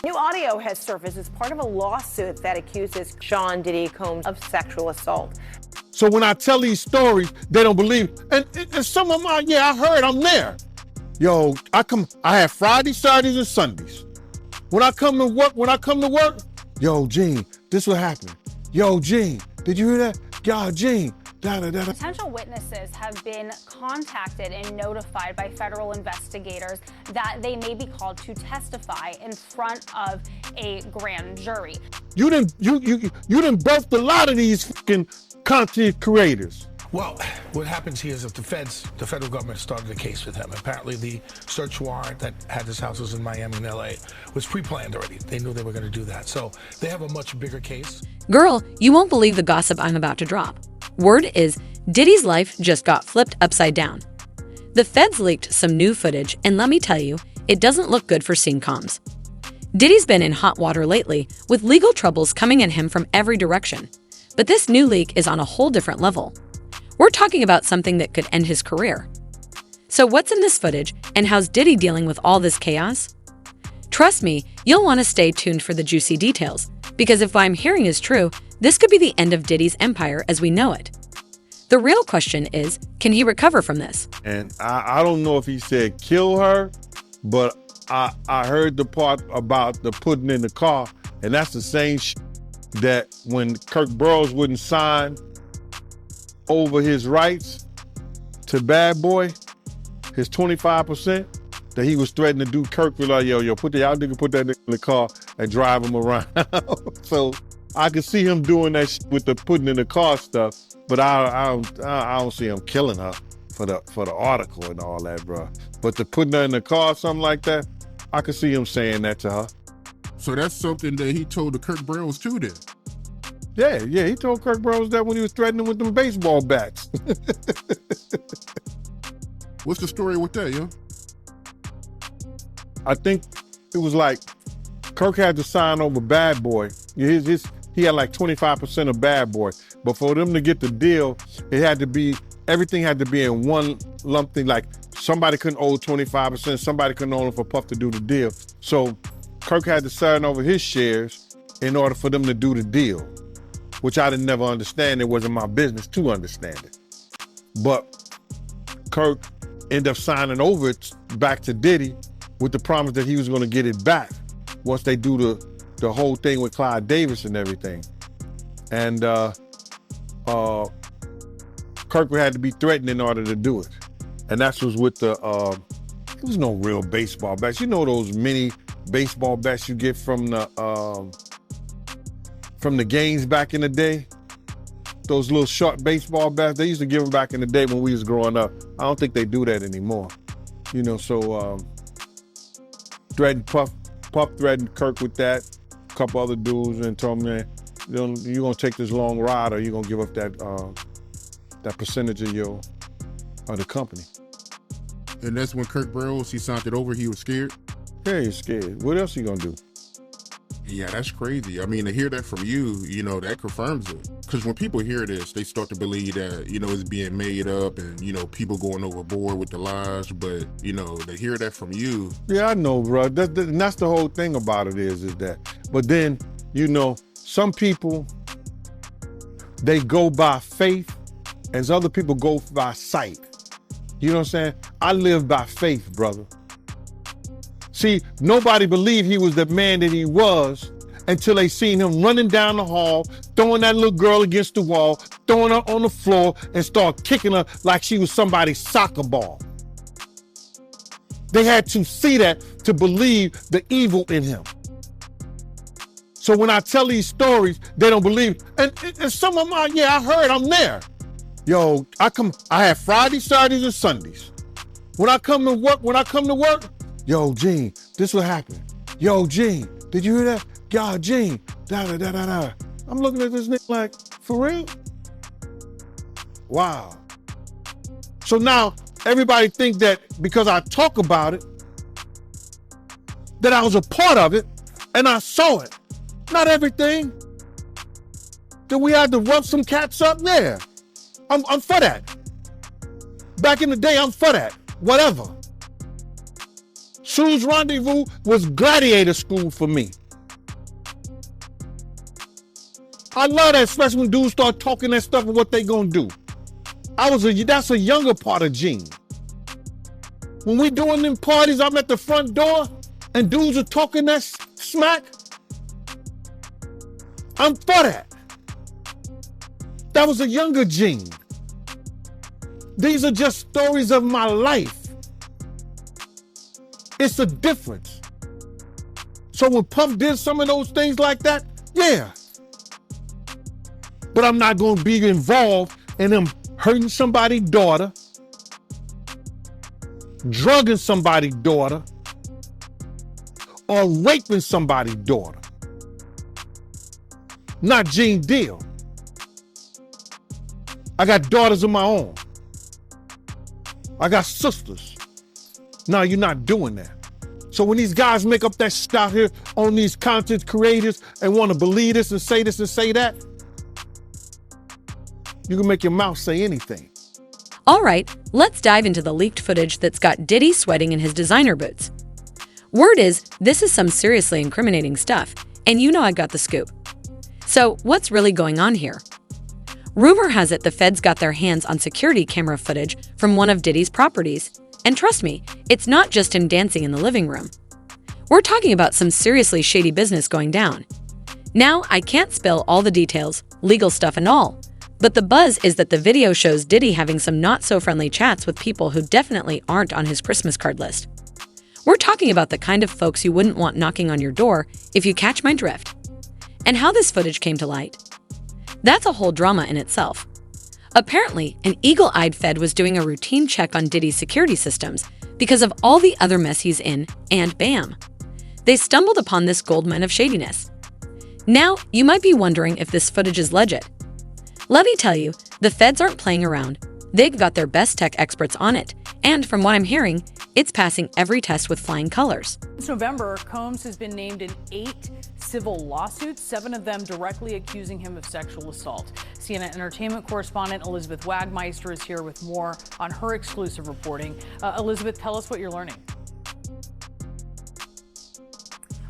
New audio has surfaced as part of a lawsuit that accuses Sean Diddy Combs of sexual assault. So when I tell these stories, they don't believe. And some of them are, yeah, I heard, I'm there. Yo, I have Fridays, Saturdays, and Sundays. When I come to work, yo, Gene, this what happened. Yo, Gene, did you hear that? Yo, Gene, da-da-da-da. Potential witnesses have been contacted and notified by federal investigators that they may be called to testify in front of a grand jury. You done birthed a lot of these fucking content creators. Well, what happens here is that the federal government started a case with him. Apparently the search warrant that had his houses in Miami and LA was pre-planned already. They knew they were going to do that. So they have a much bigger case. Girl, you won't believe the gossip I'm about to drop. Word is Diddy's life just got flipped upside down. The feds leaked some new footage, and let me tell you, it doesn't look good for scene comms. Diddy's been in hot water lately, with legal troubles coming at him from every direction. But this new leak is on a whole different level. We're talking about something that could end his career. So what's in this footage, and how's Diddy dealing with all this chaos? Trust me, you'll want to stay tuned for the juicy details, because if what I'm hearing is true, this could be the end of Diddy's empire as we know it. The real question is, can he recover from this? And I don't know if he said kill her, but I heard the part about the putting in the car, and that's the same that when Kirk Burroughs wouldn't sign over his rights to Bad Boy, his 25%, that he was threatening to do. Kirk was like, yo, y'all nigga put that in the car and drive him around. So I could see him doing that with the putting in the car stuff, but I don't see him killing her for the article and all that, bro. But the putting her in the car, something like that, I could see him saying that to her. So that's something that he told the Kirk Burroughs too then? Yeah, he told Kirk Burroughs that when he was threatening with them baseball bats. What's the story with that, yo? I think it was like Kirk had to sign over Bad Boy. He had like 25% of Bad Boy. But for them to get the deal, everything had to be in one lump thing. Like somebody couldn't owe 25%, somebody couldn't owe him for Puff to do the deal. So Kirk had to sign over his shares in order for them to do the deal, which I didn't never understand. It wasn't my business to understand it. But Kirk ended up signing over it back to Diddy with the promise that he was going to get it back once they do the whole thing with Clive Davis and everything. And Kirk had to be threatened in order to do it. And that was with there was no real baseball bats. You know those mini baseball bats you get from the games back in the day? Those little short baseball bats, they used to give them back in the day when we was growing up. I don't think they do that anymore. You know, so Puff threatened Kirk with that, a couple other dudes, and told him, man, you're gonna take this long ride or you're gonna give up that percentage of the company. And that's when Kirk Burroughs, he signed it over, he was scared? Yeah, he's scared. What else he gonna do? Yeah, that's crazy. I mean, to hear that from you, that confirms it. Because when people hear this, they start to believe that, it's being made up and, people going overboard with the lies. But, to hear that from you. Yeah, I know, bro. That's the whole thing about it is that. But then, some people, they go by faith and other people go by sight. You know what I'm saying? I live by faith, brother. See, nobody believed he was the man that he was until they seen him running down the hall, throwing that little girl against the wall, throwing her on the floor, and start kicking her like she was somebody's soccer ball. They had to see that to believe the evil in him. So when I tell these stories, they don't believe. And some of them are, yeah, I heard, I'm there. Yo, I have Fridays, Saturdays, and Sundays. When I come to work, yo, Gene, this what happened. Yo, Gene, did you hear that? Yo, Gene, da-da-da-da-da. I'm looking at this nigga like, for real? Wow. So now everybody think that because I talk about it, that I was a part of it and I saw it. Not everything. Did we have to rough some cats up? Yeah. I'm for that. Back in the day, I'm for that. Whatever. Sue's Rendezvous was gladiator school for me. I love that, especially when dudes start talking that stuff and what they gonna do. That's a younger part of Gene. When we doing them parties, I'm at the front door and dudes are talking that smack. I'm for that. That was a younger Gene. These are just stories of my life. It's a difference. So when Puff did some of those things like that, yeah. But I'm not going to be involved in them hurting somebody's daughter, drugging somebody's daughter, or raping somebody's daughter. Not Gene Deal. I got daughters of my own. I got sisters. No, you're not doing that. So when these guys make up that shit out here on these content creators and want to believe this and say that, you can make your mouth say anything. All right, let's dive into the leaked footage that's got Diddy sweating in his designer boots. Word is, this is some seriously incriminating stuff, and you know I got the scoop. So what's really going on here? Rumor has it the feds got their hands on security camera footage from one of Diddy's properties. And trust me, it's not just him dancing in the living room. We're talking about some seriously shady business going down. Now, I can't spill all the details, legal stuff and all, but the buzz is that the video shows Diddy having some not-so-friendly chats with people who definitely aren't on his Christmas card list. We're talking about the kind of folks you wouldn't want knocking on your door, if you catch my drift. And how this footage came to light. That's a whole drama in itself. Apparently, an eagle-eyed Fed was doing a routine check on Diddy's security systems because of all the other mess he's in, and bam! They stumbled upon this goldmine of shadiness. Now, you might be wondering if this footage is legit. Let me tell you, the feds aren't playing around. They've got their best tech experts on it, and from what I'm hearing, it's passing every test with flying colors. Since November, Combs has been named in 8 civil lawsuits, 7 of them directly accusing him of sexual assault. CNN entertainment correspondent Elizabeth Wagmeister is here with more on her exclusive reporting. Elizabeth, tell us what you're learning.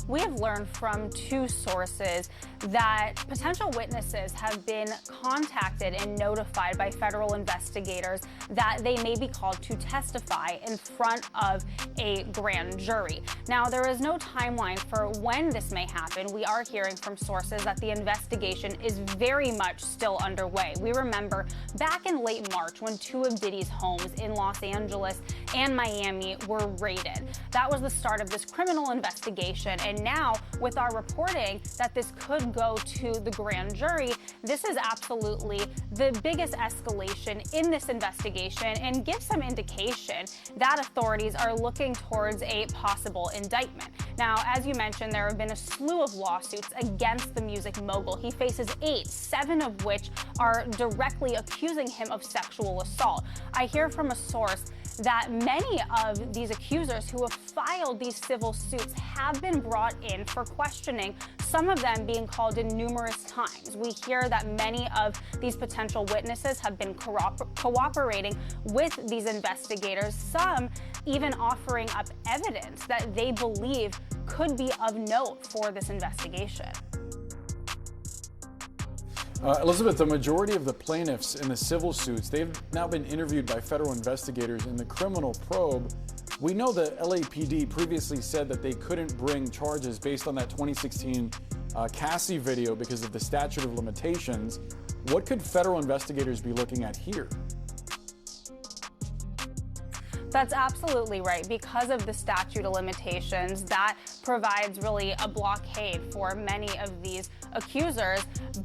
We have learned from 2 sources that potential witnesses have been contacted and notified by federal investigators that they may be called to testify in front of a grand jury. Now, there is no timeline for when this may happen. We are hearing from sources that the investigation is very much still underway. We remember back in late March when 2 of Diddy's homes in Los Angeles and Miami were raided. That was the start of this criminal investigation, and now with our reporting that this could go to the grand jury, this is absolutely the biggest escalation in this investigation and gives some indication that authorities are looking towards a possible indictment. Now, as you mentioned, there have been a slew of lawsuits against the music mogul. He faces 8, 7 of which are directly accusing him of sexual assault. I hear from a source that many of these accusers who have filed these civil suits have been brought in for questioning, some of them being called in numerous times. We hear that many of these potential witnesses have been cooperating with these investigators, some even offering up evidence that they believe could be of note for this investigation. Elizabeth, the majority of the plaintiffs in the civil suits, they've now been interviewed by federal investigators in the criminal probe. We know the LAPD previously said that they couldn't bring charges based on that 2016 Cassie video because of the statute of limitations. What could federal investigators be looking at here? That's absolutely right. Because of the statute of limitations, that provides really a blockade for many of these accusers.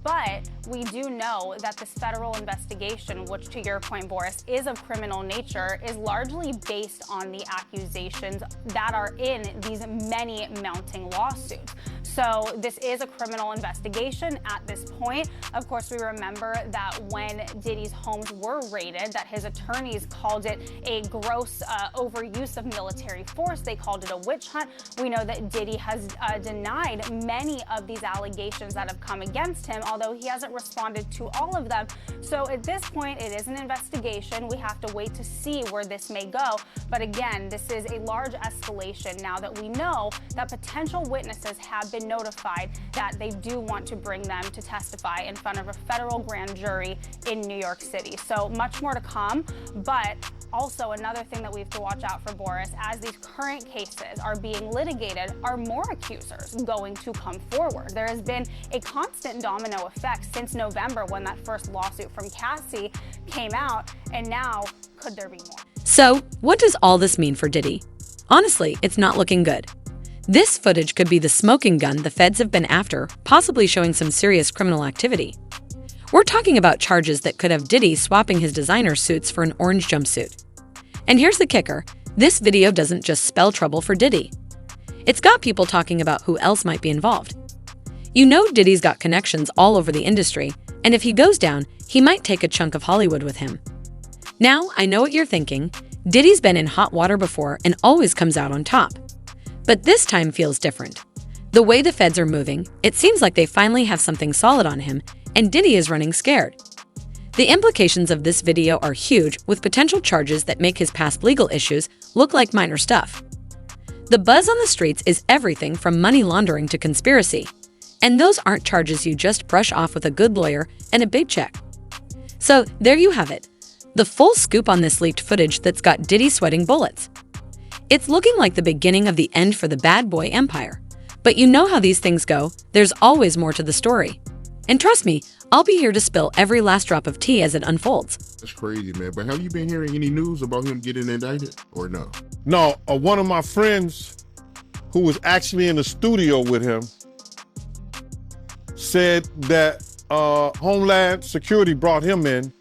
But we do know that this federal investigation, which to your point, Boris, is of criminal nature, is largely based on the accusations that are in these many mounting lawsuits. So this is a criminal investigation at this point. Of course, we remember that when Diddy's homes were raided, that his attorneys called it a gross overuse of military force. They called it a witch hunt. We know that Diddy has denied many of these allegations that have come against him, although he hasn't responded to all of them. So at this point, it is an investigation. We have to wait to see where this may go. But again, this is a large escalation now that we know that potential witnesses have been notified that they do want to bring them to testify in front of a federal grand jury in New York City. So much more to come, but also another thing that we have to watch out for, Boris, as these current cases are being litigated, are more accusers going to come forward? There has been a constant domino effect since November when that first lawsuit from Cassie came out, and now could there be more? So, what does all this mean for Diddy? Honestly, it's not looking good. This footage could be the smoking gun the feds have been after, possibly showing some serious criminal activity. We're talking about charges that could have Diddy swapping his designer suits for an orange jumpsuit. And here's the kicker, this video doesn't just spell trouble for Diddy. It's got people talking about who else might be involved. You know Diddy's got connections all over the industry, and if he goes down, he might take a chunk of Hollywood with him. Now, I know what you're thinking. Diddy's been in hot water before and always comes out on top. But this time feels different. The way the feds are moving, it seems like they finally have something solid on him, and Diddy is running scared. The implications of this video are huge, with potential charges that make his past legal issues look like minor stuff. The buzz on the streets is everything from money laundering to conspiracy, and those aren't charges you just brush off with a good lawyer and a big check. So there you have it, the full scoop on this leaked footage that's got Diddy sweating bullets. It's looking like the beginning of the end for the bad boy empire. But you know how these things go, there's always more to the story. And trust me, I'll be here to spill every last drop of tea as it unfolds. That's crazy, man. But have you been hearing any news about him getting indicted or no? No, one of my friends who was actually in the studio with him said that Homeland Security brought him in,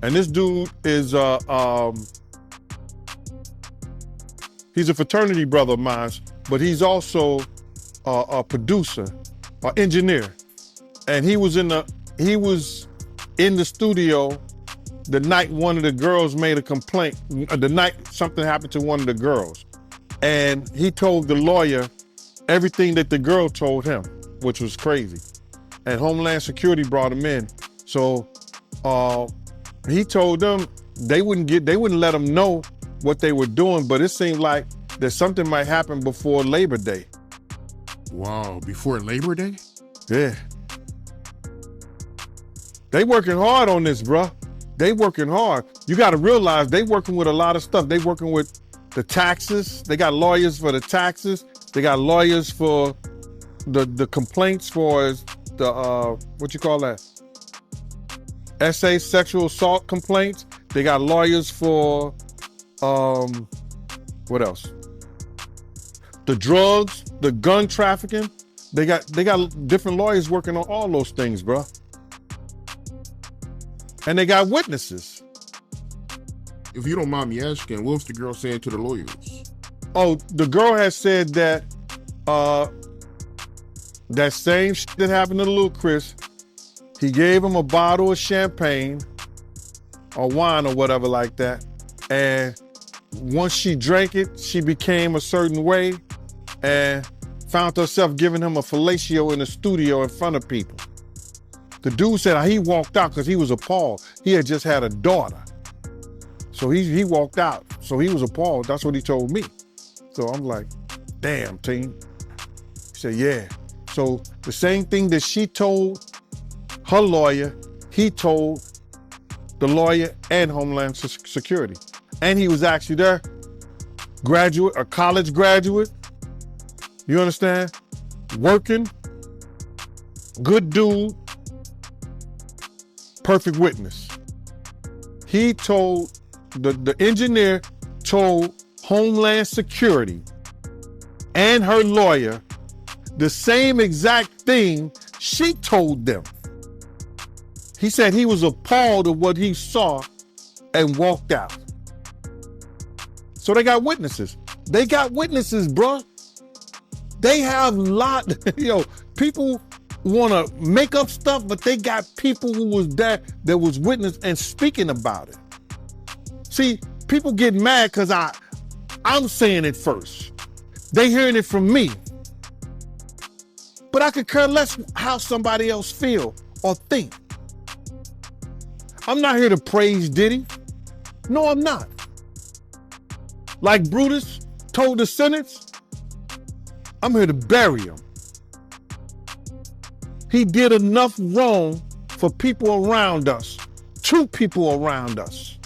and this dude is he's a fraternity brother of mine, but he's also a producer, an engineer. And he was in the studio the night one of the girls made a complaint, the night something happened to one of the girls. And he told the lawyer everything that the girl told him, which was crazy. And Homeland Security brought him in. So he told them they wouldn't let him know what they were doing, but it seemed like that something might happen before Labor Day. Wow, before Labor Day? Yeah. They working hard on this, bruh. They working hard. You got to realize they working with a lot of stuff. They working with the taxes. They got lawyers for the taxes. They got lawyers for the complaints for the, what you call that? SA, sexual assault complaints. They got lawyers for, what else? The drugs, the gun trafficking. They got different lawyers working on all those things, bruh. And they got witnesses. If you don't mind me asking, what was the girl saying to the lawyers? Oh, the girl has said that that same shit that happened to little Chris, he gave him a bottle of champagne or wine or whatever like that. And once she drank it, she became a certain way and found herself giving him a fellatio in the studio in front of people. The dude said he walked out because he was appalled. He had just had a daughter. So he walked out. So he was appalled. That's what he told me. So I'm like, damn, team. He said, yeah. So the same thing that she told her lawyer, he told the lawyer and Homeland Security. And he was actually there, a college graduate. You understand? Working, good dude, perfect witness. He told, the engineer told Homeland Security and her lawyer the same exact thing she told them. He said he was appalled at what he saw and walked out. So they got witnesses. They got witnesses, bruh. They have people want to make up stuff, but they got people who was there that was witness and speaking about it. See, people get mad because I'm saying it first. They hearing it from me. But I could care less how somebody else feel or think. I'm not here to praise Diddy. No, I'm not. Like Brutus told the sentence, I'm here to bury him. He did enough wrong for people around us, to people around us.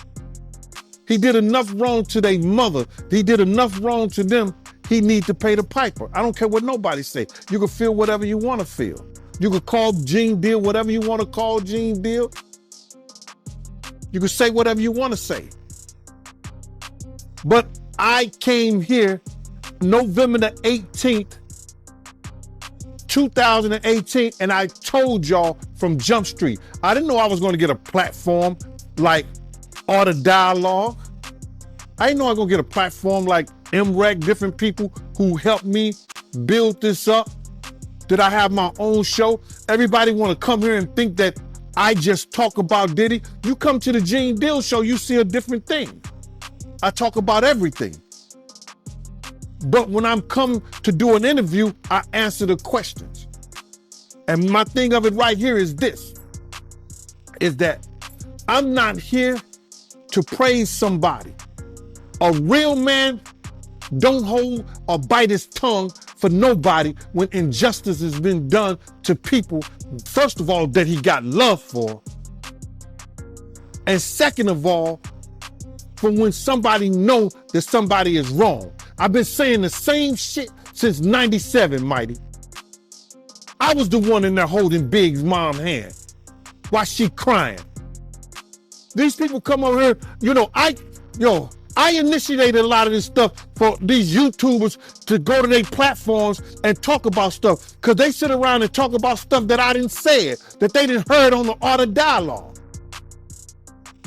He did enough wrong to their mother. He did enough wrong to them. He need to pay the piper. I don't care what nobody say. You can feel whatever you want to feel. You can call Gene Deal whatever you want to call Gene Deal. You can say whatever you want to say. But I came here November the 18th, 2018, and I told y'all from Jump Street, I didn't know I was going to get a platform like Art of Dialogue. I didn't know I was going to get a platform like MREC, different people who helped me build this up. Did I have my own show? Everybody want to come here and think that I just talk about Diddy. You come to the Gene Deal show, you see a different thing. I talk about everything. But when I'm come to do an interview, I answer the questions. And my thing of it right here is this, is that I'm not here to praise somebody. A real man don't hold or bite his tongue for nobody when injustice has been done to people, first of all, that he got love for. And second of all, for when somebody know that somebody is wrong. I've been saying the same shit since 97, Mighty. I was the one in there holding Big's mom's hand while she crying. These people come over here, I initiated a lot of this stuff for these YouTubers to go to their platforms and talk about stuff, because they sit around and talk about stuff that I didn't say, that they didn't heard on the Art of Dialogue.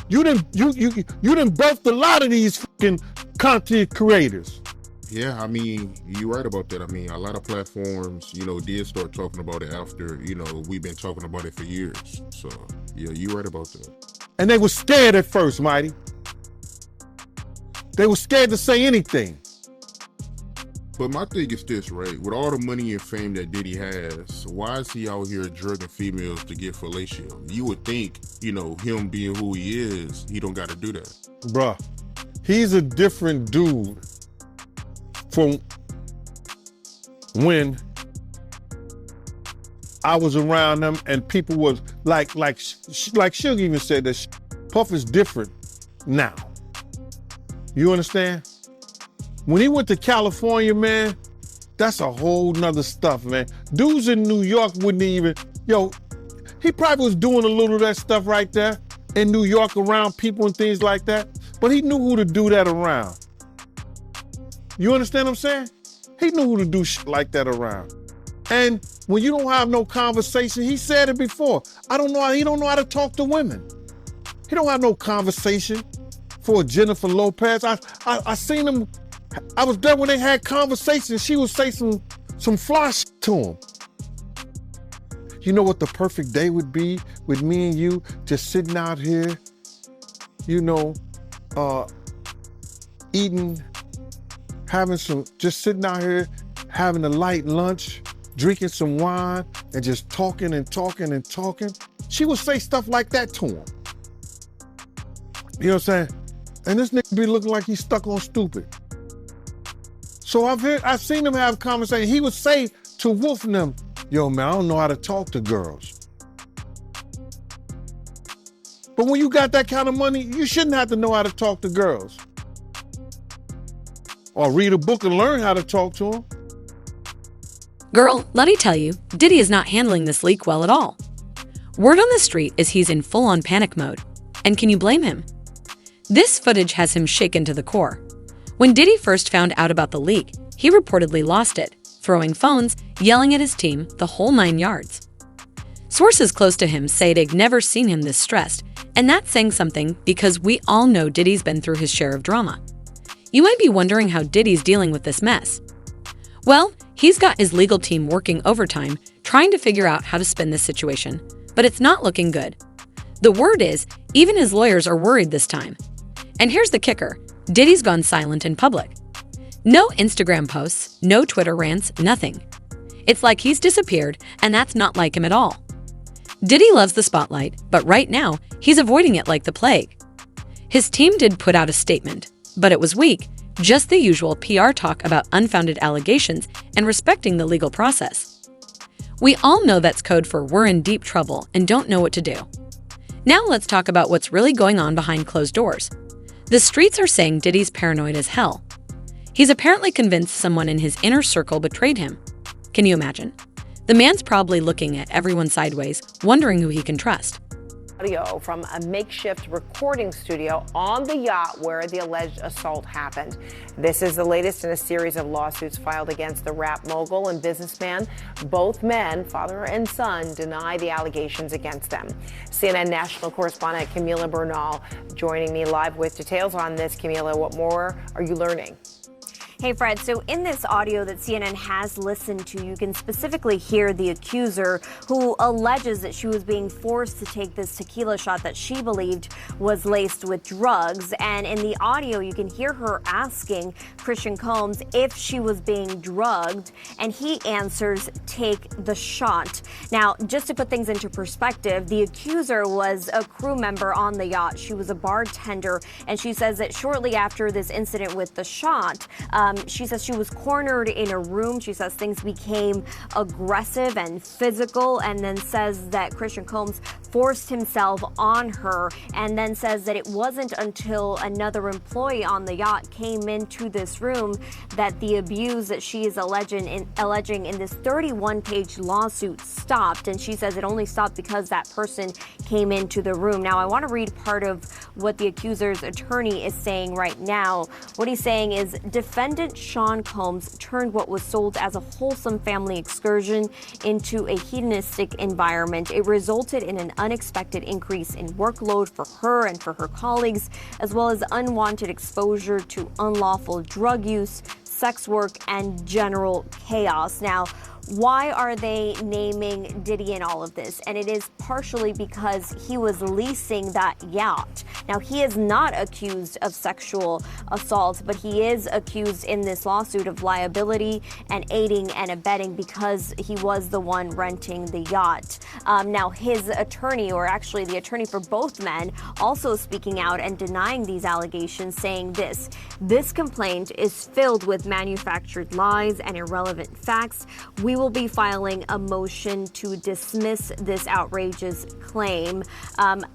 You didn't birthed a lot of these fucking content creators. Yeah, I mean, you're right about that. I mean, a lot of platforms, did start talking about it after, we've been talking about it for years. So, yeah, you're right about that. And they were scared at first, Mighty. They were scared to say anything. But my thing is this, right? With all the money and fame that Diddy has, why is he out here drugging females to get fellatio? You would think, him being who he is, he don't got to do that. Bruh, he's a different dude from when I was around him and people was like Suge even said that Puff is different now. You understand? When he went to California, man, that's a whole nother stuff, man. Dudes in New York wouldn't even, he probably was doing a little of that stuff right there in New York around people and things like that, but he knew who to do that around. You understand what I'm saying? He knew who to do shit like that around. And when you don't have no conversation, he said it before, he don't know how to talk to women. He don't have no conversation for Jennifer Lopez. I seen him, I was there when they had conversations. She would say some fly shit to him. You know what the perfect day would be with me and you just sitting out here, eating, just sitting out here, having a light lunch, drinking some wine, and just talking and talking and talking. She would say stuff like that to him. You know what I'm saying? And this nigga be looking like he's stuck on stupid. So I've seen him have conversations. He would say to Wolf and them, yo, man, I don't know how to talk to girls. But when you got that kind of money, you shouldn't have to know how to talk to girls. Or read a book and learn how to talk to them. Girl, let me tell you, Diddy is not handling this leak well at all. Word on the street is he's in full-on panic mode. And can you blame him? This footage has him shaken to the core. When Diddy first found out about the leak, he reportedly lost it, throwing phones, yelling at his team, the whole 9 yards. Sources close to him say they've never seen him this stressed, and that's saying something because we all know Diddy's been through his share of drama. You might be wondering how Diddy's dealing with this mess. Well, he's got his legal team working overtime trying to figure out how to spin this situation, but it's not looking good. The word is, even his lawyers are worried this time. And here's the kicker. Diddy's gone silent in public. No Instagram posts, no Twitter rants, nothing. It's like he's disappeared, and that's not like him at all. Diddy loves the spotlight, but right now, he's avoiding it like the plague. His team did put out a statement, but it was weak, just the usual PR talk about unfounded allegations and respecting the legal process. We all know that's code for we're in deep trouble and don't know what to do. Now let's talk about what's really going on behind closed doors. The streets are saying Diddy's paranoid as hell. He's apparently convinced someone in his inner circle betrayed him. Can you imagine? The man's probably looking at everyone sideways, wondering who he can trust. Audio from a makeshift recording studio on the yacht where the alleged assault happened. This is the latest in a series of lawsuits filed against the rap mogul and businessman. Both men, father and son, deny the allegations against them. CNN national correspondent Camila Bernal joining me live with details on this. Camila, what more are you learning? Hey, Fred. So in this audio that CNN has listened to, you can specifically hear the accuser who alleges that she was being forced to take this tequila shot that she believed was laced with drugs. And in the audio, you can hear her asking Christian Combs if she was being drugged, and he answers, "Take the shot." Now, just to put things into perspective, the accuser was a crew member on the yacht. She was a bartender, and she says that shortly after this incident with the shot, she says she was cornered in a room. She says things became aggressive and physical, and then says that Christian Combs forced himself on her, and then says that it wasn't until another employee on the yacht came into this room that the abuse that she is alleging in this 31-page lawsuit stopped. And she says it only stopped because that person came into the room. Now, I want to read part of what the accuser's attorney is saying right now. What he's saying is, defendant Sean Combs turned what was sold as a wholesome family excursion into a hedonistic environment. It resulted in an unexpected increase in workload for her and for her colleagues, as well as unwanted exposure to unlawful drug use, sex work, and general chaos. Now, why are they naming Diddy in all of this? And it is partially because he was leasing that yacht. Now, he is not accused of sexual assault, but he is accused in this lawsuit of liability and aiding and abetting because he was the one renting the yacht. Now, his attorney, or actually the attorney for both men, also speaking out and denying these allegations, saying this complaint is filled with manufactured lies and irrelevant facts. We will be filing a motion to dismiss this outrageous claim.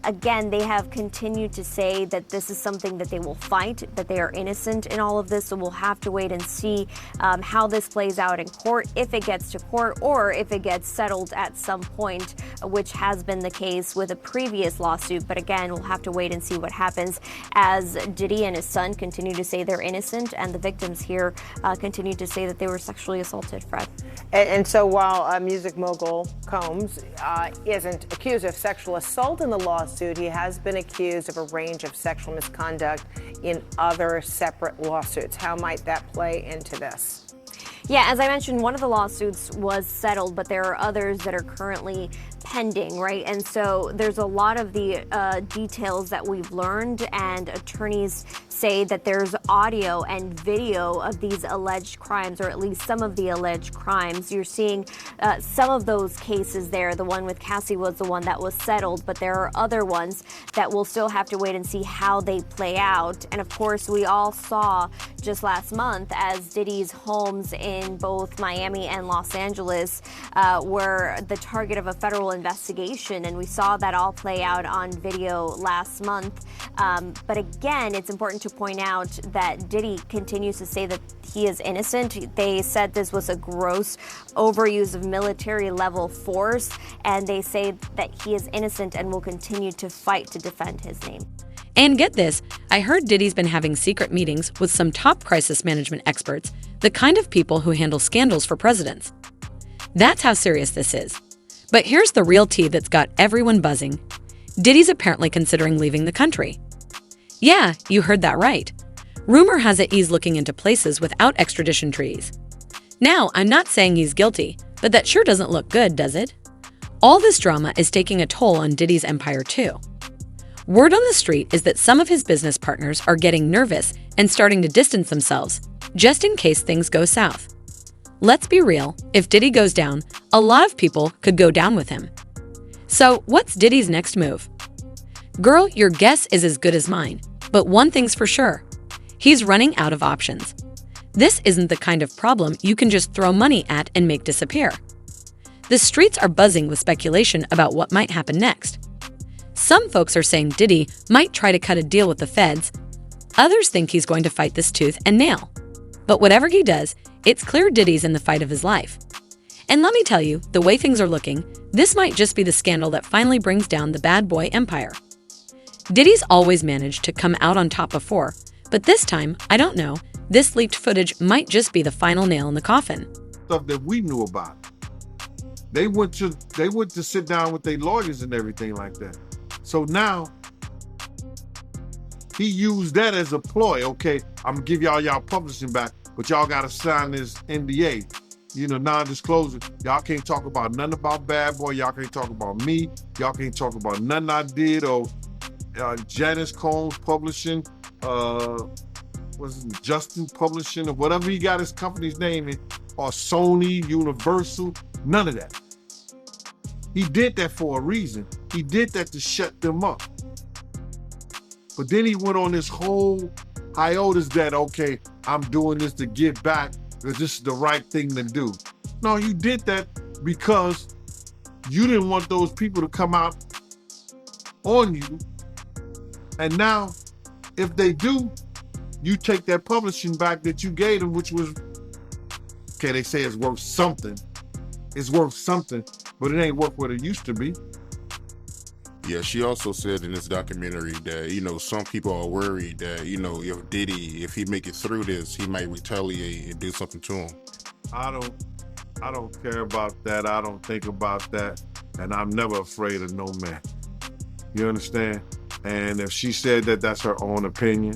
Again, they have continued to say that this is something that they will fight, that they are innocent in all of this. So we'll have to wait and see how this plays out in court, if it gets to court or if it gets settled at some point, which has been the case with a previous lawsuit. But again, we'll have to wait and see what happens as Diddy and his son continue to say they're innocent, and the victims here continue to say that they were sexually assaulted, Fred. And so while music mogul Combs isn't accused of sexual assault in the lawsuit, he has been accused of a range of sexual misconduct in other separate lawsuits. How might that play into this? Yeah, as I mentioned, one of the lawsuits was settled, but there are others that are currently pending, right? And so there's a lot of the details that we've learned, and attorneys say that there's audio and video of these alleged crimes, or at least some of the alleged crimes. You're seeing some of those cases there. The one with Cassie was the one that was settled, but there are other ones that we'll still have to wait and see how they play out. And of course, we all saw just last month as Diddy's homes in both Miami and Los Angeles were the target of a federal investigation, and we saw that all play out on video last month. But again, it's important to point out that Diddy continues to say that he is innocent. They said this was a gross overuse of military level force, and they say that he is innocent and will continue to fight to defend his name. And get this, I heard Diddy's been having secret meetings with some top crisis management experts, the kind of people who handle scandals for presidents. That's how serious this is. But here's the real tea that's got everyone buzzing. Diddy's apparently considering leaving the country. Yeah, you heard that right. Rumor has it he's looking into places without extradition treaties. Now, I'm not saying he's guilty, but that sure doesn't look good, does it? All this drama is taking a toll on Diddy's empire too. Word on the street is that some of his business partners are getting nervous and starting to distance themselves, just in case things go south. Let's be real, if Diddy goes down, a lot of people could go down with him. So, what's Diddy's next move? Girl, your guess is as good as mine, but one thing's for sure. He's running out of options. This isn't the kind of problem you can just throw money at and make disappear. The streets are buzzing with speculation about what might happen next. Some folks are saying Diddy might try to cut a deal with the feds. Others think he's going to fight this tooth and nail. But whatever he does, it's clear Diddy's in the fight of his life. And let me tell you, the way things are looking, this might just be the scandal that finally brings down the bad boy empire. Diddy's always managed to come out on top before, but this time, I don't know, this leaked footage might just be the final nail in the coffin. Stuff that we knew about. They went to sit down with their lawyers and everything like that. So now, he used that as a ploy. Okay, I'm gonna give y'all publishing back, but y'all gotta sign this NDA, non-disclosure. Y'all can't talk about nothing about Bad Boy. Y'all can't talk about me. Y'all can't talk about nothing I did or Janice Combs Publishing, Justin Publishing or whatever he got his company's name in, or Sony, Universal, none of that. He did that for a reason. He did that to shut them up. But then he went on this whole hiatus that, okay, I'm doing this to give back because this is the right thing to do. No, you did that because you didn't want those people to come out on you. And now, if they do, you take that publishing back that you gave them, which was, okay, they say it's worth something. It's worth something, but it ain't worth what it used to be. Yeah, she also said in this documentary that, some people are worried that, if Diddy, if he make it through this, he might retaliate and do something to him. I don't care about that. I don't think about that. And I'm never afraid of no man. You understand? And if she said that that's her own opinion,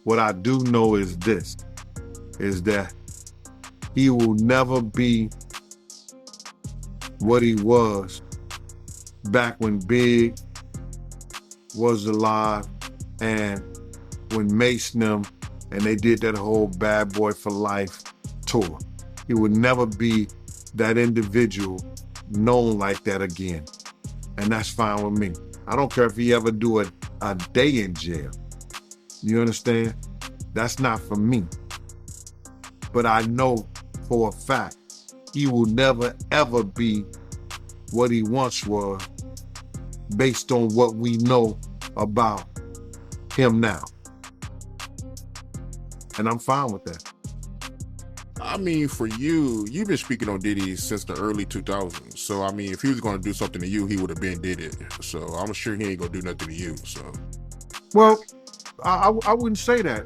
what I do know is this, is that he will never be what he was back when Big was alive and when Mason them and they did that whole Bad Boy for Life tour. He would never be that individual known like that again. And that's fine with me. I don't care if he ever do a day in jail. You understand? That's not for me. But I know for a fact he will never ever be what he once was based on what we know about him now. And I'm fine with that. I mean, for you, you've been speaking on Diddy since the early 2000s. So, I mean, if he was going to do something to you, he would have been did it. So, I'm sure he ain't going to do nothing to you, so. Well, I wouldn't say that.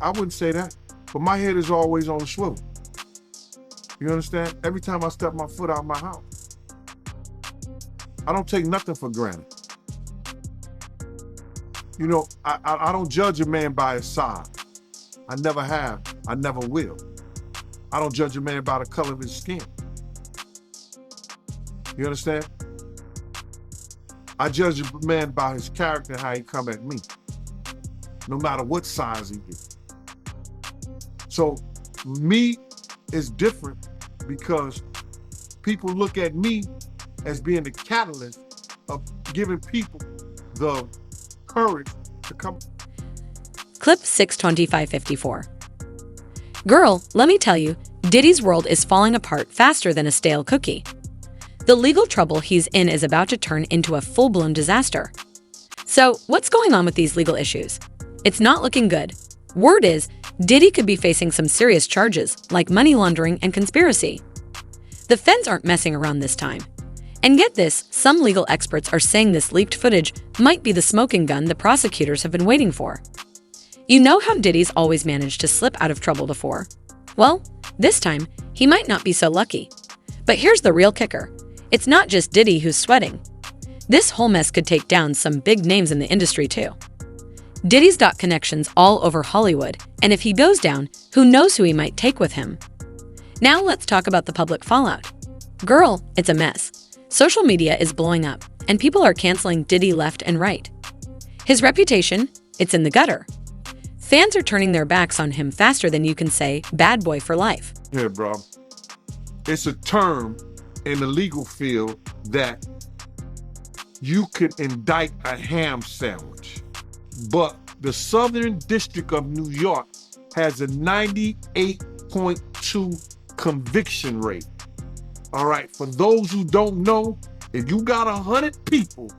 I wouldn't say that. But my head is always on the swivel. You understand? Every time I step my foot out of my house, I don't take nothing for granted. I don't judge a man by his size. I never have. I never will. I don't judge a man by the color of his skin. You understand? I judge a man by his character and how he come at me, no matter what size he is. So me is different because people look at me as being the catalyst of giving people the courage to come. Clip 62554. Girl, let me tell you, Diddy's world is falling apart faster than a stale cookie. The legal trouble he's in is about to turn into a full-blown disaster. So, what's going on with these legal issues? It's not looking good. Word is, Diddy could be facing some serious charges, like money laundering and conspiracy. The feds aren't messing around this time. And get this, some legal experts are saying this leaked footage might be the smoking gun the prosecutors have been waiting for. You know how Diddy's always managed to slip out of trouble before? Well, this time, he might not be so lucky. But here's the real kicker. It's not just Diddy who's sweating. This whole mess could take down some big names in the industry too. Diddy's got connections all over Hollywood, and if he goes down, who knows who he might take with him? Now let's talk about the public fallout. Girl, it's a mess. Social media is blowing up, and people are canceling Diddy left and right. His reputation, it's in the gutter. Fans are turning their backs on him faster than you can say bad boy for life. Yeah, bro. It's a term in the legal field that you could indict a ham sandwich. But the Southern District of New York has a 98.2 conviction rate. All right, for those who don't know, if you got 100 people,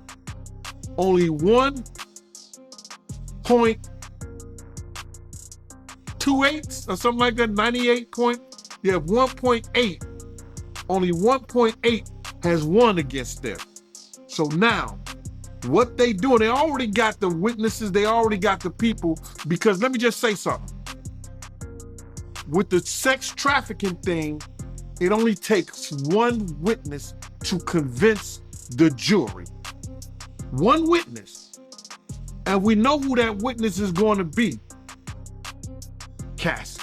only 1.28 or something like that, 1.8, only 1.8 has won against them. So now, what they do, they already got the witnesses, they already got the people, because let me just say something. With the sex trafficking thing, it only takes one witness to convince the jury. One witness. And we know who that witness is going to be. Cassie.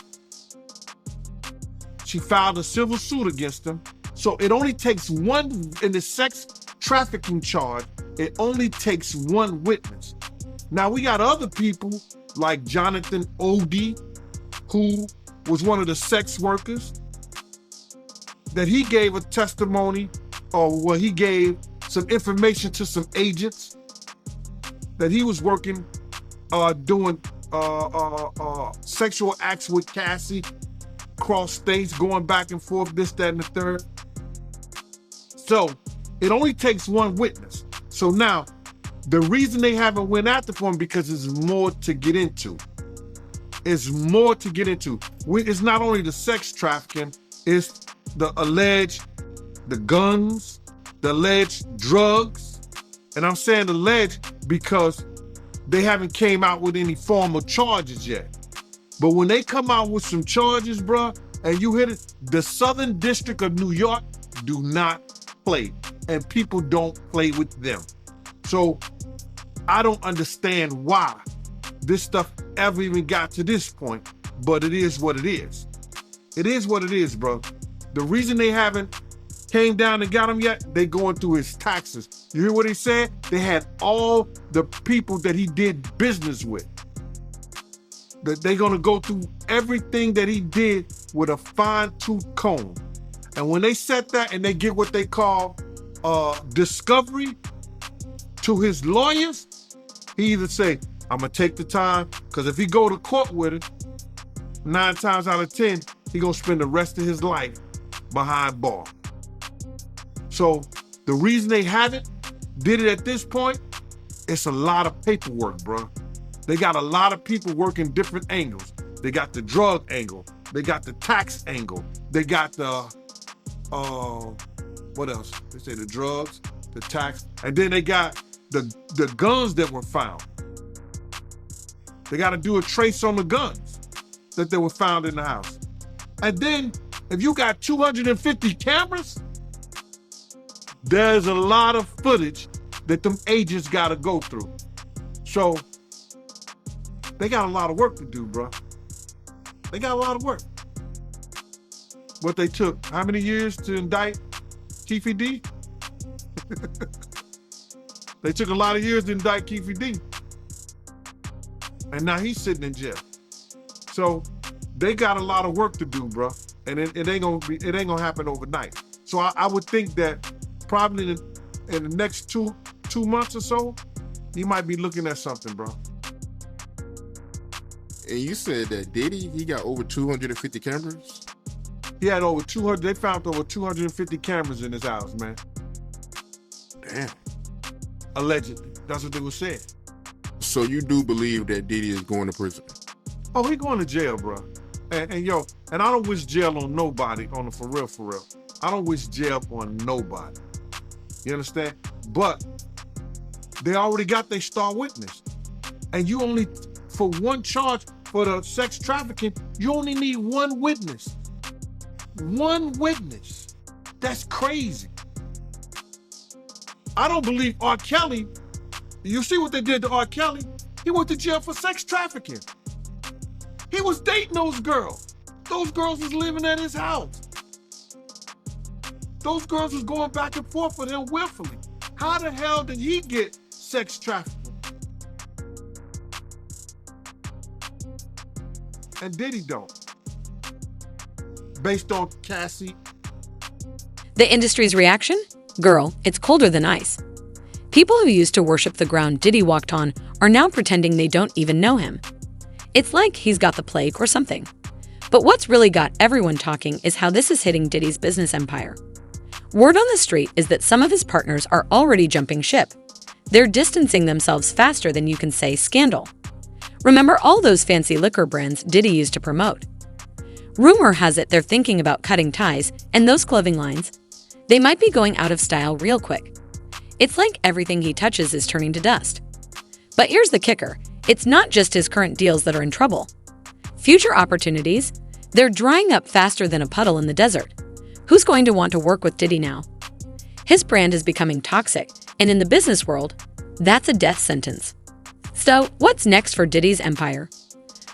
She filed a civil suit against him. So it only takes one, in the sex trafficking charge, it only takes one witness. Now we got other people like Jonathan Odie, who was one of the sex workers, that he gave a testimony, or he gave some information to some agents that he was working, doing sexual acts with Cassie, cross states, going back and forth, this, that, and the third. So it only takes one witness. So now, the reason they haven't went after him, because there's more to get into. It's more to get into. It's not only the sex trafficking, it's the guns, the alleged drugs. And I'm saying alleged because they haven't came out with any formal charges yet. But when they come out with some charges, bruh, and you hit it, the Southern District of New York do not play. And people don't play with them. So I don't understand why this stuff ever even got to this point, but it is what it is. It is what it is, bro. The reason they haven't came down and got him yet, they going through his taxes. You hear what he said? They had all the people that he did business with. That they're gonna go through everything that he did with a fine-tooth comb. And when they set that and they get what they call discovery to his lawyers, he either say, I'm gonna take the time, because if he go to court with it, 9 times out of 10, he gonna spend the rest of his life behind bar. So the reason they haven't did it at this point, it's a lot of paperwork, bro. They got a lot of people working different angles. They got the drug angle. They got the tax angle. They got the, what else? They say the drugs, the tax, and then they got the guns that were found. They got to do a trace on the guns that they were found in the house. And then, if you got 250 cameras, there's a lot of footage that them agents got to go through. So, they got a lot of work to do, bro. They got a lot of work. What they took, how many years to indict Keefe D? They took a lot of years to indict Keefe D. And now he's sitting in jail. So they got a lot of work to do, bro. And it ain't gonna happen overnight. So I would think that probably in the next two months or so, he might be looking at something, bro. And you said that Diddy, he got over 250 cameras? He had over 200, they found over 250 cameras in his house, man. Damn. Allegedly. That's what they were saying. So you do believe that Diddy is going to prison? Oh, he going to jail, bro. And I don't wish jail on nobody, for real. I don't wish jail on nobody. You understand? But they already got their star witness. And you only, for one charge, for the sex trafficking, you only need one witness. One witness. That's crazy. I don't believe R. Kelly, you see what they did to R. Kelly? He went to jail for sex trafficking. He was dating those girls. Those girls was living at his house. Those girls was going back and forth with him willfully. How the hell did he get sex trafficking? And Diddy don't. Based on Cassie. The industry's reaction? Girl, it's colder than ice. People who used to worship the ground Diddy walked on are now pretending they don't even know him. It's like he's got the plague or something. But what's really got everyone talking is how this is hitting Diddy's business empire. Word on the street is that some of his partners are already jumping ship. They're distancing themselves faster than you can say scandal. Remember all those fancy liquor brands Diddy used to promote? Rumor has it they're thinking about cutting ties, and those clothing lines, they might be going out of style real quick. It's like everything he touches is turning to dust. But here's the kicker. It's not just his current deals that are in trouble. Future opportunities, they're drying up faster than a puddle in the desert. Who's going to want to work with Diddy now? His brand is becoming toxic, and in the business world, that's a death sentence. So, what's next for Diddy's empire?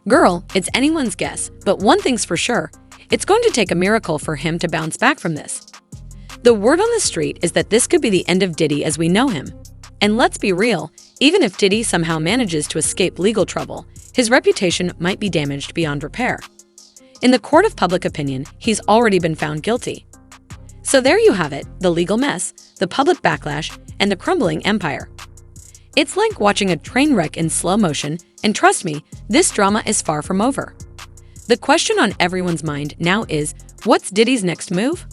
Girl, it's anyone's guess, but one thing's for sure, it's going to take a miracle for him to bounce back from this. The word on the street is that this could be the end of Diddy as we know him. And let's be real, even if Diddy somehow manages to escape legal trouble, his reputation might be damaged beyond repair. In the court of public opinion, he's already been found guilty. So there you have it, the legal mess, the public backlash, and the crumbling empire. It's like watching a train wreck in slow motion, and trust me, this drama is far from over. The question on everyone's mind now is, what's Diddy's next move?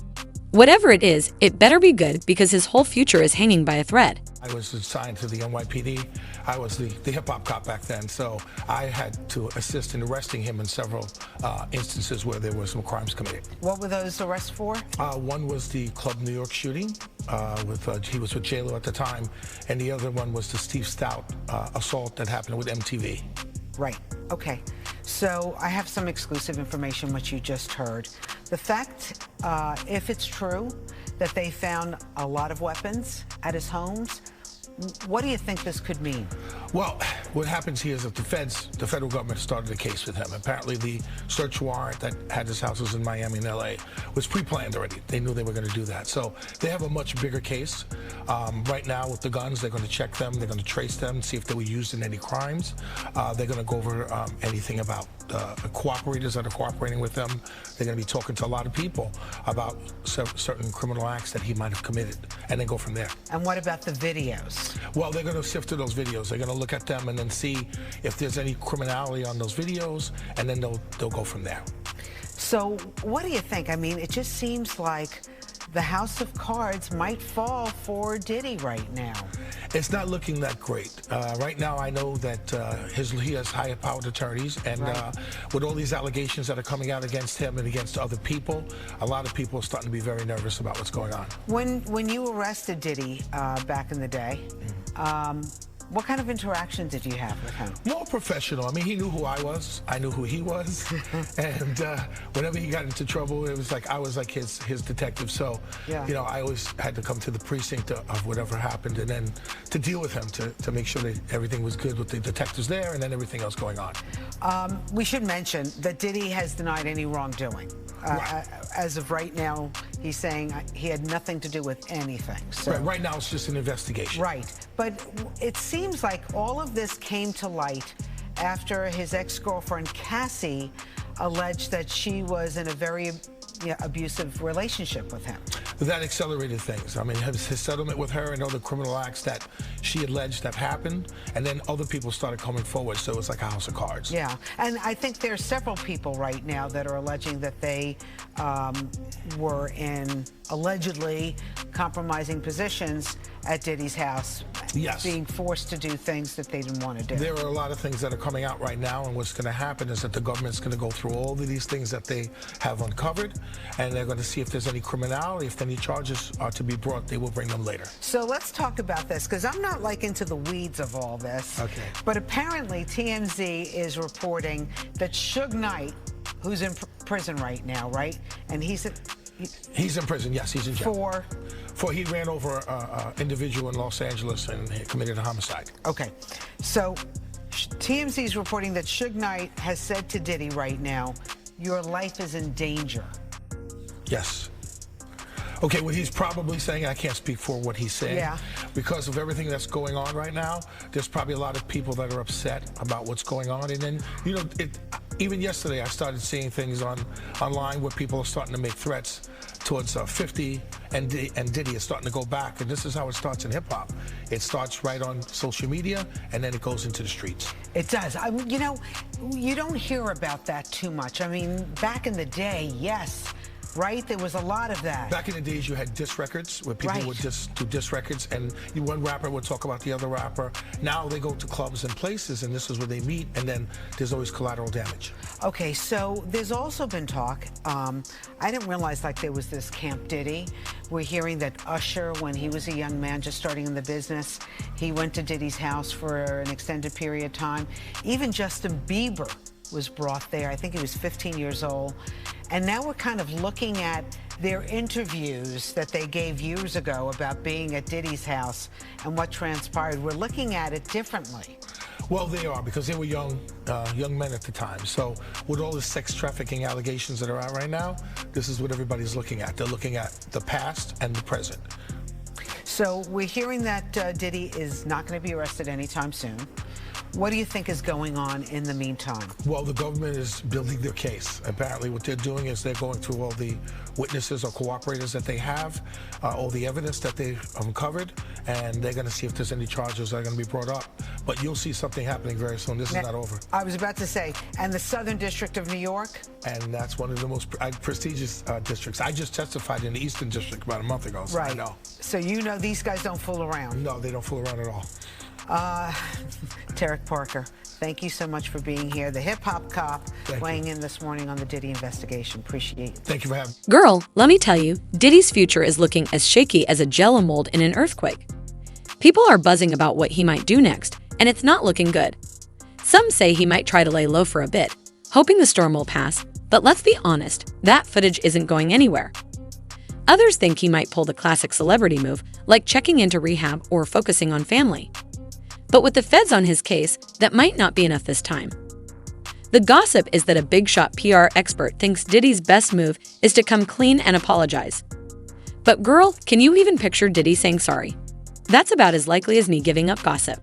Whatever it is, it better be good because his whole future is hanging by a thread. I was assigned to the NYPD. I was the hip-hop cop back then, so I had to assist in arresting him in several instances where there were some crimes committed. What were those arrests for? One was the Club New York shooting. He was with J-Lo at the time, and the other one was the Steve Stout assault that happened with MTV. Right. Okay. So I have some exclusive information, which you just heard. The fact, if it's true, that they found a lot of weapons at his homes, what do you think this could mean? Well, what happens here is that the federal government started a case with him. Apparently the search warrant that had his houses in Miami and LA was pre-planned already. They knew they were going to do that. So they have a much bigger case. Right now with the guns, they're going to check them. They're going to trace them, see if they were used in any crimes. They're going to go over anything about cooperators that are cooperating with them. They're going to be talking to a lot of people about certain criminal acts that he might have committed, and then go from there. And what about the videos? Well, they're going to sift through those videos. They're going to look at them and then see if there's any criminality on those videos, and then they'll go from there. So what do you think? I mean, it just seems like the house of cards might fall for Diddy right now. It's not looking that great. Right now, I know that he has higher-powered attorneys, and right. With all these allegations that are coming out against him and against other people, a lot of people are starting to be very nervous about what's going on. When you arrested Diddy back in the day, what kind of interaction did you have with him? More professional. I mean, he knew who I was. I knew who he was. And whenever he got into trouble, it was like I was like his detective. So, yeah. You know, I always had to come to the precinct of whatever happened and then to deal with him, to make sure that everything was good with the detectives there and then everything else going on. We should mention that Diddy has denied any wrongdoing. Right. As of right now, he's saying he had nothing to do with anything. So. Right now, it's just an investigation. Right. But it seems like all of this came to light after his ex-girlfriend, Cassie, alleged that she was in a very abusive relationship with him. That accelerated things. I mean, his settlement with her and all the criminal acts that she alleged have happened, and then other people started coming forward, so it's like a house of cards. Yeah, and I think there are several people right now that are alleging that they were in allegedly compromising positions at Diddy's house. Yes. Being forced to do things that they didn't want to do. There are a lot of things that are coming out right now, and what's going to happen is that the government's going to go through all of these things that they have uncovered, and they're going to see if there's any criminality. If any charges are to be brought, they will bring them later. So let's talk about this, because I'm not like into the weeds of all this. Okay. But apparently TMZ is reporting that Suge Knight, who's in prison right now, right? And he's in prison, yes, he's in jail. For he ran over an individual in Los Angeles and he committed a homicide. Okay, so TMZ is reporting that Suge Knight has said to Diddy right now, your life is in danger. Yes. Okay, what he's probably saying, I can't speak for what he's saying. Yeah. Because of everything that's going on right now, there's probably a lot of people that are upset about what's going on. And then, you know, even yesterday I started seeing things online where people are starting to make threats towards 50 and Diddy is starting to go back. And this is how it starts in hip hop. It starts right on social media and then it goes into the streets. It does. You know, you don't hear about that too much. I mean, back in the day, yes. Right? There was a lot of that. Back in the days, you had diss records where people would just do diss records, and one rapper would talk about the other rapper. Now they go to clubs and places, and this is where they meet, and then there's always collateral damage. Okay, so there's also been talk. I didn't realize like there was this Camp Diddy. We're hearing that Usher, when he was a young man just starting in the business, he went to Diddy's house for an extended period of time. Even Justin Bieber was brought there. I think he was 15 years old. And now we're kind of looking at their interviews that they gave years ago about being at Diddy's house and what transpired. We're looking at it differently. Well, they are, because they were young men at the time. So with all the sex trafficking allegations that are out right now, this is what everybody's looking at. They're looking at the past and the present. So we're hearing that Diddy is not going to be arrested anytime soon. What do you think is going on in the meantime? Well, the government is building their case. Apparently what they're doing is they're going through all the witnesses or cooperators that they have, all the evidence that they've uncovered, and they're going to see if there's any charges that are going to be brought up. But you'll see something happening very soon. This is not over. I was about to say, and the Southern District of New York? And that's one of the most prestigious districts. I just testified in the Eastern District about a month ago, so I know. So you know these guys don't fool around? No, they don't fool around at all. Tarek Parker, thank you so much for being here. The hip-hop cop weighing in this morning on the Diddy investigation. Appreciate it. Thank you for having me. Girl, let me tell you, Diddy's future is looking as shaky as a jello mold in an earthquake. People are buzzing about what he might do next, and it's not looking good. Some say he might try to lay low for a bit, hoping the storm will pass, but let's be honest, that footage isn't going anywhere. Others think he might pull the classic celebrity move, like checking into rehab or focusing on family. But with the feds on his case, that might not be enough this time. The gossip is that a big shot PR expert thinks Diddy's best move is to come clean and apologize. But girl, can you even picture Diddy saying sorry? That's about as likely as me giving up gossip.